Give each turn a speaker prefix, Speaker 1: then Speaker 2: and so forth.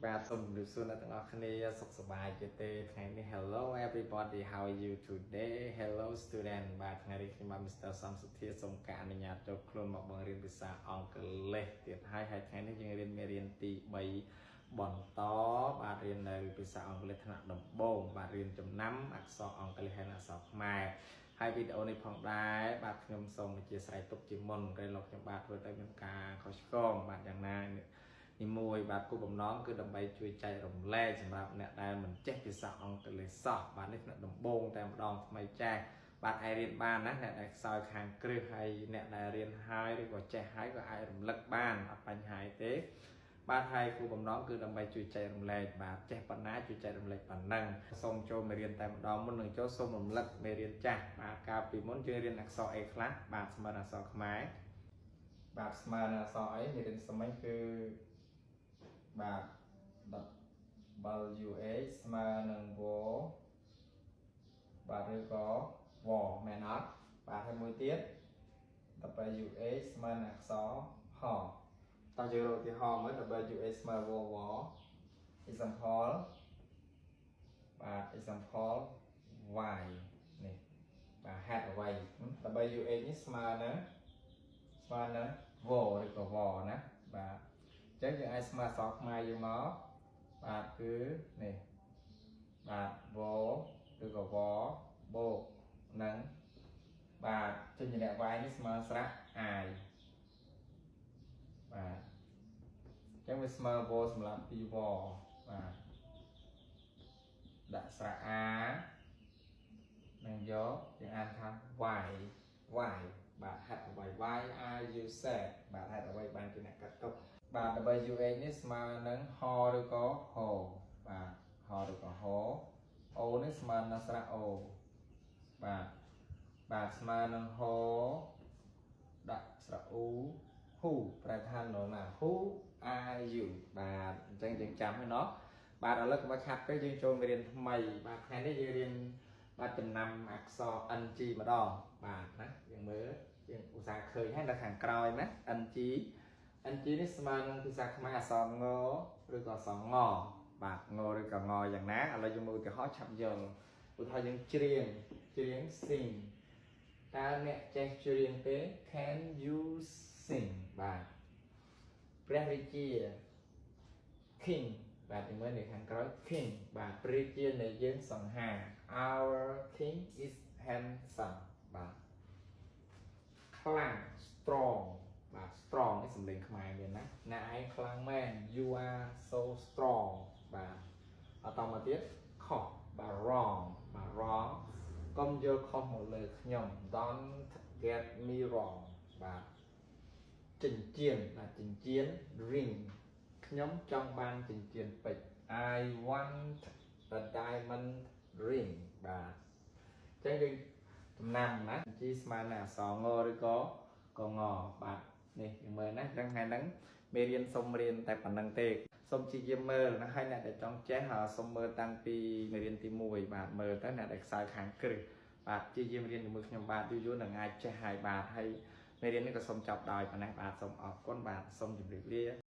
Speaker 1: បាទសូមជម្រាបសួរអ្នកទាំងអស់គ្នាសុខសប្បាយជាទេថ្ងៃនេះ Hello everybody how are you today Hello student បាទថ្ងៃនេះខ្ញុំបាទ Mr. សំសុធាសូមការអនុញ្ញាតចូលខ្លួនមកបង្រៀនភាសាអង់គ្លេសទៀតហើយថ្ងៃនេះយើងរៀនមេរៀនទី3បន្តបាទរៀននៅភាសាអង់គ្លេសថ្នាក់ដំបូងបាទរៀនចំណាំអក្សរអង់គ្លេសហើយនិងអក្សរខ្មែរហើយវីដេអូនេះផងដែរបាទខ្ញុំសូមអធិស្ឋានទុកជាមុនក្រែងលោកខ្ញុំបាទធ្វើទៅមានការខុសឆ្គងបាទយ៉ាងណាទីមួយបាទគោលបំណងគឺដើម្បីជួយចែករំលែកសម្រាប់អ្នកដែលមិនចេះភាសាអង់គ្លេសសោះបាទនេះថ្នាក់ដំបូងតែម្ដងថ្មីចាស់បាទអាចរៀនបានណាអ្នកដែលខ្សោយខាងគ្រឹះហើយអ្នកដែលរៀនហើយឬក៏ចេះហើយក៏អាចរំលឹកបានអត់បញ្ហាទេបាទហើយគោលបំណងគឺដើម្បីជួយចែករំលែកបាទចេះប៉ុណ្ណាជួយចែករំលែកប៉ុណ្ណឹងសូមចូលមេរៀនតែម្ដងមុននឹងចូលសូមរំលឹកមេរៀនចាស់បាទកាលពីមុនយើងរៀនអក្សរអីខ្លះបាទស្មើនឹងអក្សរខ្មែរបាទស្មើនឹងអក្សរអីមេរៀនស្មិញគឺបាទ WH ស្មើនឹង W បាទឬក៏ W មែនអត់បាទហើយមួយទៀត WH ស្មើនឹងអក្សរហតោះយើងរកឧទាហរណ៍មើល WH ស្មើ W example បាទ example y នេះបាទហេតុអ្វី WH នេះស្មើនឹង W ឬក៏ W ណាបាទអញ្ចឹងយើងអាចស្មើអក្សរខ្មែរយើងមកបាទគឺនេះបាទ វឬក៏វបូកនឹងបាទចេញជាអ្នកវាយនេះស្មើស្រៈអាយបាទអញ្ចឹងវាស្មើវសម្រាប់ពីវបាទដាក់ស្រៈអានឹងយកយើងអានថាវាយបាទហេតុអ្វី why are you sad បាទហេតុអ្វីបានជាអ្នកកាត់ទុកបាទ WH នេះស្មើនឹងហឬក៏ហបាទហឬក៏ហអូនេះស្មើនឹងស្រៈអូបាទស្មើនឹងហដាក់ស្រៈអ៊ូហ៊ូប្រែថានរណា Who are you បាទអញ្ចឹងយើងចាំហើយណោះបាទឥឡូវកុំឲ្យខាត់ពេកយើងចូលមេរៀនថ្មីបាទថ្ងៃនេះយើងរៀនបាទចំណាំអក្សរ ng ម្ដងបាទណាយើងមើលយើងឧស្សាហ៍ឃើញហើយនៅខាងក្រោយណា ng នេះស្មើនឹងភាសាខ្មែរអក្សរងឬក៏អក្សรงបាទងឬក៏ងយ៉ាងណាឥឡូវយើងមើលឧទាហរណ៍ឆាប់យល់ឧទាហរណ៍យើងច្រៀង sing តើអ្នកចេះច្រៀងទេ Can you sing បាទព្រះរាជា King បាទយើងមើលនៅខាងក្រោយ King បាទព្រះរាជានៃយើងសង្ហា Our king is handsome បាទខ្លាំង strong បាទ strong នេះសំឡេងខ្មែរមានណាអ្នកឯងខ្លាំងមែន You are so strong បាទអត់តមកទៀតខុសបាទ wrong បាទ wrong កុំយកខុសមកលើខ្ញុំ Don't get me wrong បាទចិញ្ចៀនបាទចិញ្ចៀន ring ខ្ញុំចង់បានចិញ្ចៀនពេជ្រ I want a diamond ring បាទអញ្ចឹងយើងចំណាំណាជីស្មើនឹងអក្សรงឬក៏ងបាទនេះយើងមើលណាអញ្ចឹងថ្ងៃហ្នឹងមេរៀនសុំរៀនតែប៉ុណ្្នឹងទេសូមព្យាយាមមើលណាហើយអ្នកដែលចង់ចេះសូមមើលតាំងពីមេរៀនទី1បាទមើលទៅអ្នកដែលខ្សោយខាងគ្រឹះបាទព្យាយាមរៀនជាមួយខ្ញុំបាទយូរនឹងអាចចេះហើយបាទហើយមេរៀននេះក៏សូមចប់ដោយប៉ុណ្ណេះបាទសូមអរគុណបាទសូមជម្រាបលា